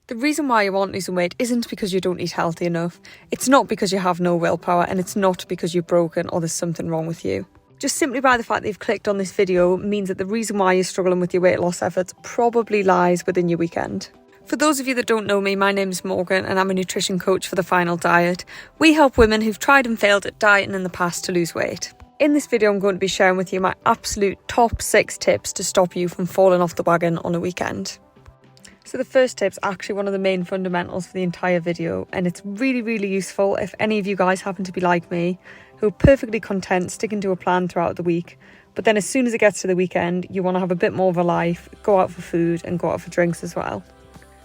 The reason why you want losing weight isn't because you don't eat healthy enough. It's not because you have no willpower, and it's not because you're broken or there's something wrong with you. Just simply by the fact that you've clicked on this video means that the reason why you're struggling with your weight loss efforts probably lies within your weekend. For those of you that don't know me, my name is Morgan and I'm a nutrition coach for The Final Diet. We help women who've tried and failed at dieting in the past to lose weight. In this video, I'm going to be sharing with you my absolute top 6 tips to stop you from falling off the wagon on a weekend. So the first tip's actually one of the main fundamentals for the entire video, and it's really useful if any of you guys happen to be like me, who are perfectly content sticking to a plan throughout the week, but then as soon as it gets to the weekend, you want to have a bit more of a life, go out for food and go out for drinks as well.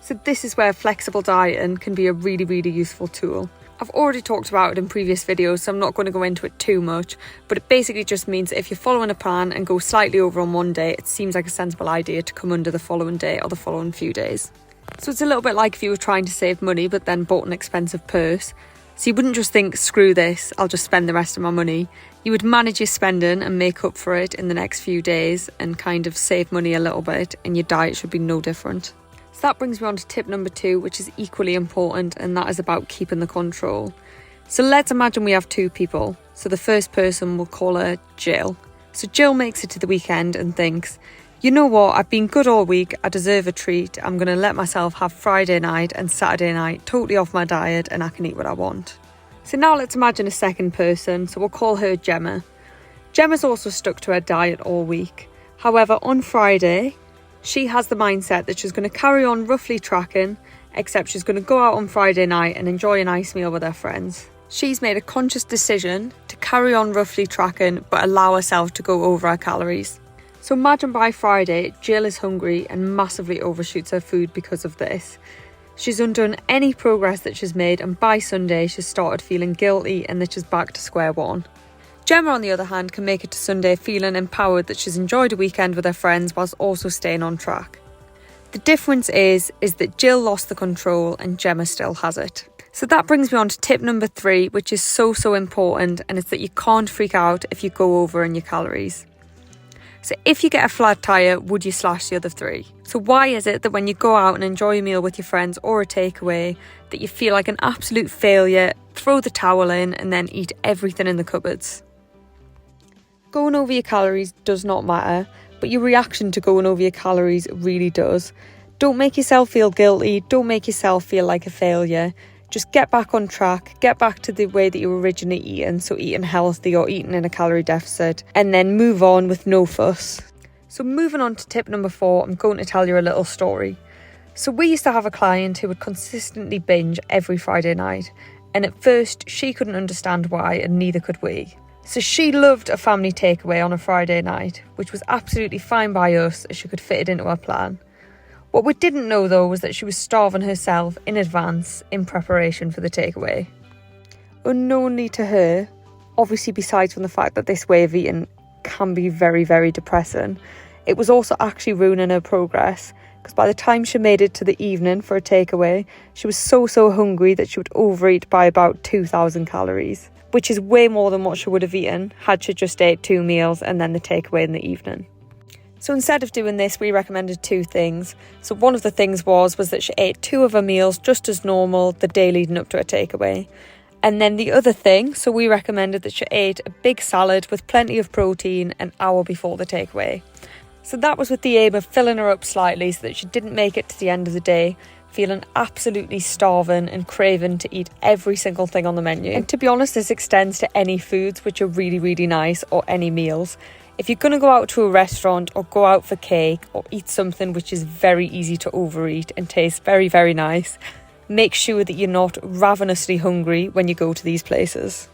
So this is where flexible dieting can be a really useful tool. I've already talked about it in previous videos, so I'm not going to go into it too much, but it basically just means that if you're following a plan and go slightly over on one day, it seems like a sensible idea to come under the following day or the following few days. So it's a little bit like if you were trying to save money but then bought an expensive purse. So you wouldn't just think, screw this, I'll just spend the rest of my money. You would manage your spending and make up for it in the next few days and kind of save money a little bit, and your diet should be no different. So that brings me on to tip number 2, which is equally important, and that is about keeping the control. So let's imagine we have 2 people. So the first person, we'll call her Jill. So Jill makes it to the weekend and thinks, you know what, I've been good all week, I deserve a treat, I'm going to let myself have Friday night and Saturday night totally off my diet and I can eat what I want. So now let's imagine a second person, so we'll call her Gemma. Gemma's also stuck to her diet all week. However, on Friday, she has the mindset that she's going to carry on roughly tracking, except she's going to go out on Friday night and enjoy a nice meal with her friends. She's made a conscious decision to carry on roughly tracking but allow herself to go over her calories. So imagine by Friday, Jill is hungry and massively overshoots her food because of this. She's undone any progress that she's made, and by Sunday she's started feeling guilty and that she's back to square one. Gemma, on the other hand, can make it to Sunday feeling empowered that she's enjoyed a weekend with her friends whilst also staying on track. The difference is that Jill lost the control and Gemma still has it. So that brings me on to tip number 3, which is so important, and it's that you can't freak out if you go over in your calories. So if you get a flat tire, would you slash the other 3? So why is it that when you go out and enjoy a meal with your friends or a takeaway, that you feel like an absolute failure, throw the towel in and then eat everything in the cupboards? Going over your calories does not matter, but your reaction to going over your calories really does. Don't make yourself feel guilty, don't make yourself feel like a failure. Just get back on track, get back to the way that you were originally eating, so eating healthy or eating in a calorie deficit, and then move on with no fuss. So moving on to tip number 4, I'm going to tell you a little story. So we used to have a client who would consistently binge every Friday night, and at first she couldn't understand why, and neither could we. So she loved a family takeaway on a Friday night, which was absolutely fine by us as she could fit it into her plan. What we didn't know though was that she was starving herself in advance in preparation for the takeaway. Unknowingly to her, obviously besides from the fact that this way of eating can be very depressing, it was also actually ruining her progress, because by the time she made it to the evening for a takeaway, she was so hungry that she would overeat by about 2,000 calories, which is way more than what she would have eaten had she just ate 2 meals and then the takeaway in the evening. So instead of doing this, we recommended 2 things. So one of the things was that she ate 2 of her meals just as normal the day leading up to her takeaway. And then the other thing, so we recommended that she ate a big salad with plenty of protein an hour before the takeaway. So that was with the aim of filling her up slightly so that she didn't make it to the end of the day feeling absolutely starving and craving to eat every single thing on the menu. And to be honest, this extends to any foods which are really nice, or any meals. If you're going to go out to a restaurant or go out for cake or eat something which is very easy to overeat and tastes very nice, make sure that you're not ravenously hungry when you go to these places.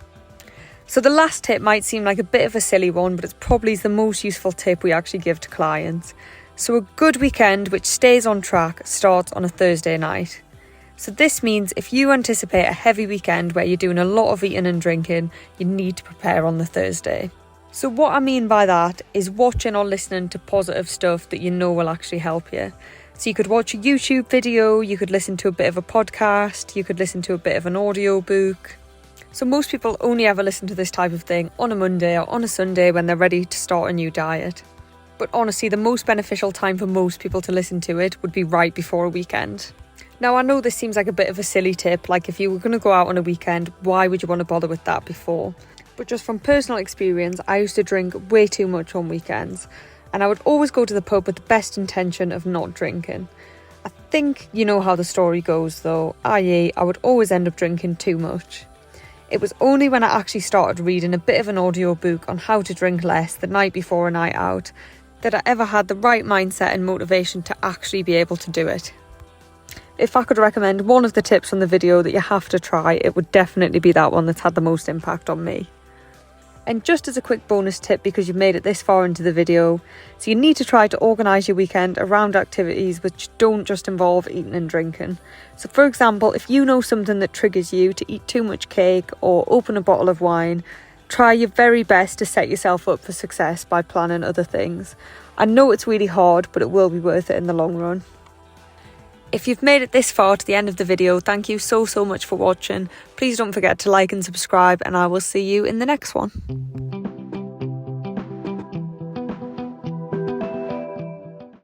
So the last tip might seem like a bit of a silly one, but it's probably the most useful tip we actually give to clients. So a good weekend which stays on track starts on a Thursday night. So this means if you anticipate a heavy weekend where you're doing a lot of eating and drinking, you need to prepare on the Thursday. So what I mean by that is watching or listening to positive stuff that you know will actually help you. So you could watch a YouTube video, you could listen to a bit of a podcast, you could listen to a bit of an audio book. So most people only ever listen to this type of thing on a Monday or on a Sunday when they're ready to start a new diet. But honestly, the most beneficial time for most people to listen to it would be right before a weekend. Now, I know this seems like a bit of a silly tip, like if you were going to go out on a weekend, why would you want to bother with that before? But just from personal experience, I used to drink way too much on weekends, and I would always go to the pub with the best intention of not drinking. I think you know how the story goes though, i.e. I would always end up drinking too much. It was only when I actually started reading a bit of an audio book on how to drink less the night before a night out that I ever had the right mindset and motivation to actually be able to do it. If I could recommend one of the tips from the video that you have to try, it would definitely be that one that's had the most impact on me. And just as a quick bonus tip, because you've made it this far into the video, so you need to try to organise your weekend around activities which don't just involve eating and drinking. So for example, if you know something that triggers you to eat too much cake or open a bottle of wine, try your very best to set yourself up for success by planning other things. I know it's really hard, but it will be worth it in the long run. If you've made it this far to the end of the video, thank you so much for watching. Please don't forget to like and subscribe, and I will see you in the next one.